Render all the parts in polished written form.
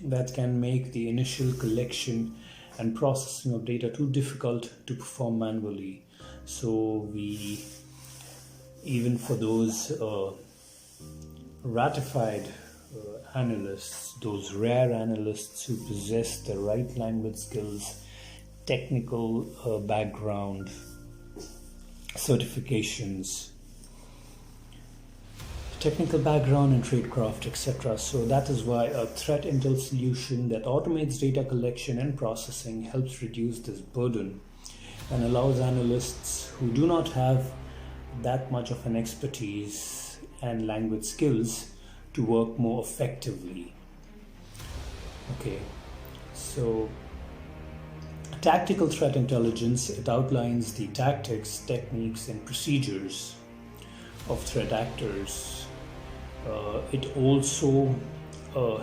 that can make the initial collection and processing of data too difficult to perform manually. So we, even for those ratified analysts, those rare analysts who possess the right language skills, technical background, certifications, technical background in tradecraft, etc. So that is why a threat intel solution that automates data collection and processing helps reduce this burden and allows analysts who do not have that much of an expertise and language skills to work more effectively. Okay, so tactical threat intelligence, it outlines the tactics, techniques, and procedures of threat actors. It also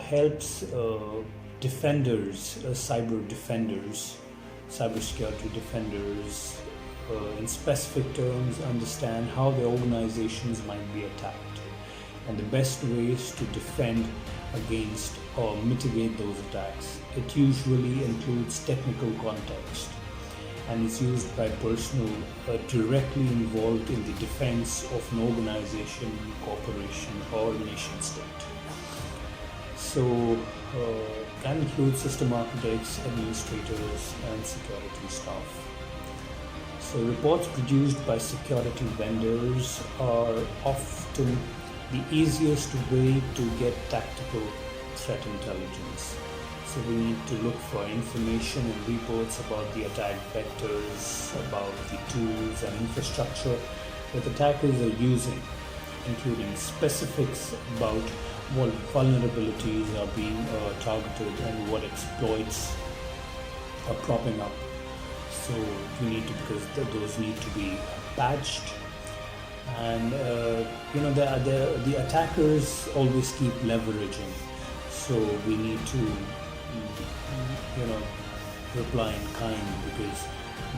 helps defenders, cyber defenders, cybersecurity defenders, in specific terms, understand how their organizations might be attacked and the best ways to defend against or mitigate those attacks. It usually includes technical context and is used by personnel directly involved in the defense of an organization, corporation, or nation state. So, can include system architects, administrators, and security staff. So, reports produced by security vendors are often the easiest way to get tactical threat intelligence. So we need to look for information and reports about the attack vectors, about the tools and infrastructure that attackers are using, including specifics about what vulnerabilities are being targeted and what exploits are propping up. So you need to, because those need to be patched. And the attackers always keep leveraging. So we need to reply in kind, because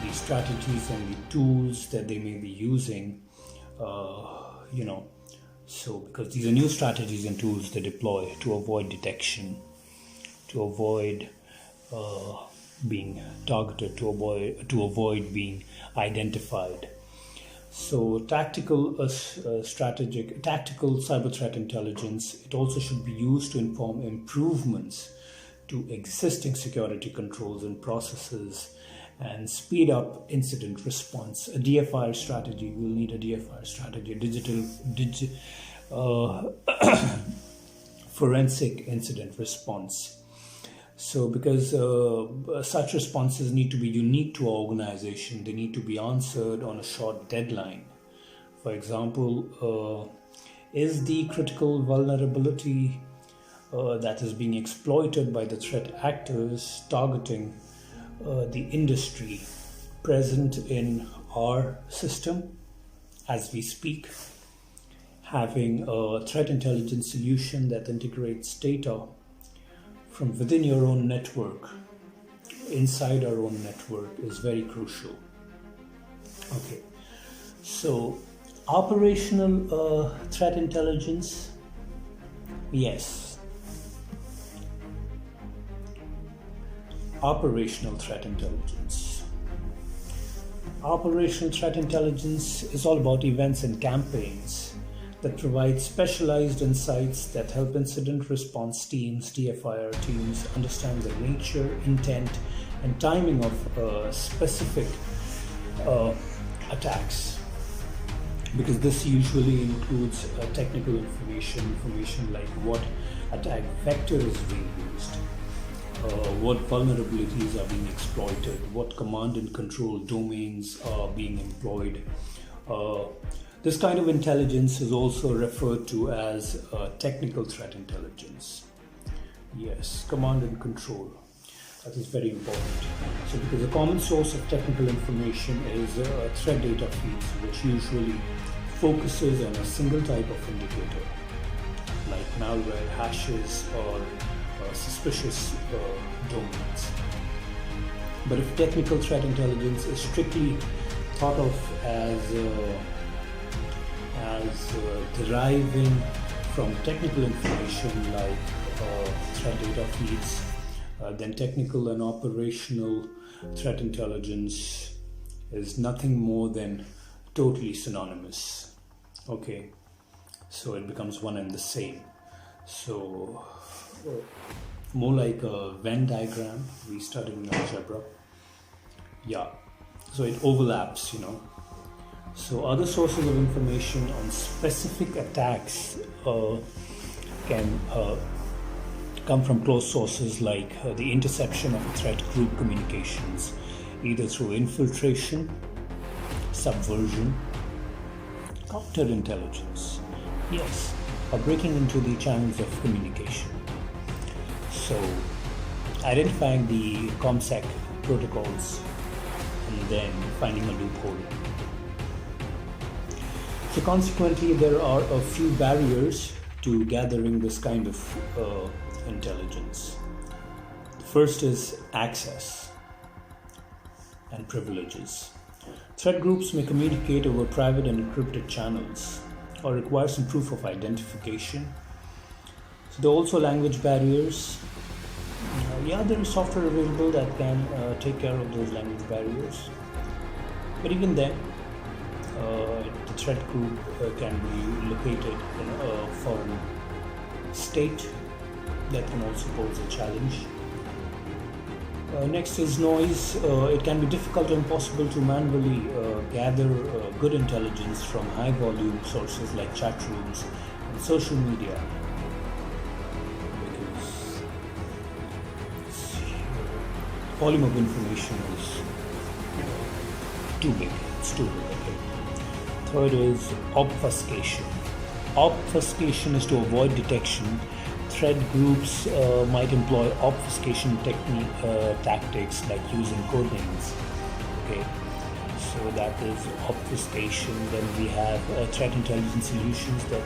the strategies and the tools that they may be using, so because these are new strategies and tools they deploy to avoid detection, to avoid being targeted, to avoid being identified. So tactical cyber threat intelligence, it also should be used to inform improvements to existing security controls and processes and speed up incident response. A DFIR strategy, we'll need a DFIR strategy, forensic incident response. So because such responses need to be unique to our organization, they need to be answered on a short deadline. For example, is the critical vulnerability that is being exploited by the threat actors targeting the industry present in our system as we speak? Having a threat intelligence solution that integrates data from within your own network, inside our own network, is very crucial. Okay, so operational threat intelligence, yes. Operational threat intelligence. Operational threat intelligence is all about events and campaigns that provide specialized insights that help incident response teams, DFIR teams, understand the nature, intent, and timing of specific attacks. Because this usually includes technical information like what attack vector is being used, what vulnerabilities are being exploited, what command and control domains are being employed. This kind of intelligence is also referred to as technical threat intelligence. Yes, command and control. That is very important. So because a common source of technical information is threat data feeds, which usually focuses on a single type of indicator, like malware, hashes, or suspicious domains. But if technical threat intelligence is strictly thought of as deriving from technical information like threat data feeds, then technical and operational threat intelligence is nothing more than totally synonymous. Okay, so it becomes one and the same. So more like a Venn diagram we studied in algebra. Yeah, so it overlaps, So other sources of information on specific attacks can come from close sources like the interception of a threat group communications, either through infiltration, subversion, counterintelligence, yes, or breaking into the channels of communication. So identifying the ComSec protocols and then finding a loophole. So consequently, there are a few barriers to gathering this kind of intelligence. The first is access and privileges. Threat groups may communicate over private and encrypted channels or require some proof of identification. So there are also language barriers. There is software available that can take care of those language barriers. But even then, the threat group can be located in a foreign state. That can also pose a challenge. Next is noise. It can be difficult or impossible to manually gather good intelligence from high volume sources like chat rooms and social media. Because volume of information is too big. It's too big. Okay. Third is obfuscation. Obfuscation is to avoid detection. Threat groups might employ obfuscation tactics like using code names. Okay, so that is obfuscation. Then we have threat intelligence solutions that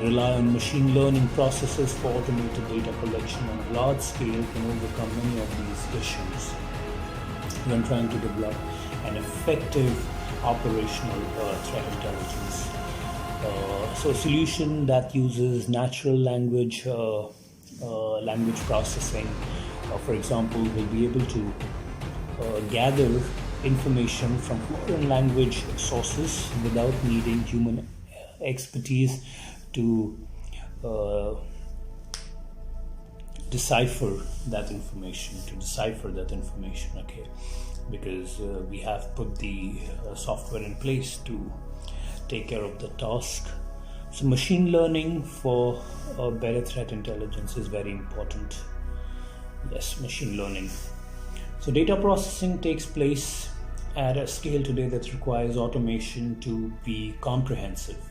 rely on machine learning processes for automated data collection on a large scale can overcome many of these issues when trying to develop an effective operational threat intelligence. So a solution that uses natural language processing, for example, will be able to gather information from foreign language sources without needing human expertise to decipher that information. Okay, because we have put the software in place to take care of the task. So machine learning for better threat intelligence is very important. Yes, machine learning. So data processing takes place at a scale today that requires automation to be comprehensive.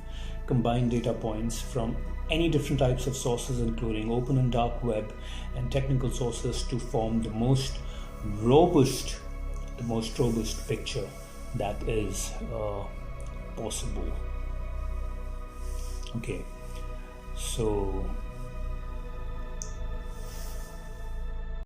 Combine data points from any different types of sources, including open and dark web and technical sources, to form the most robust picture that is possible. Okay, so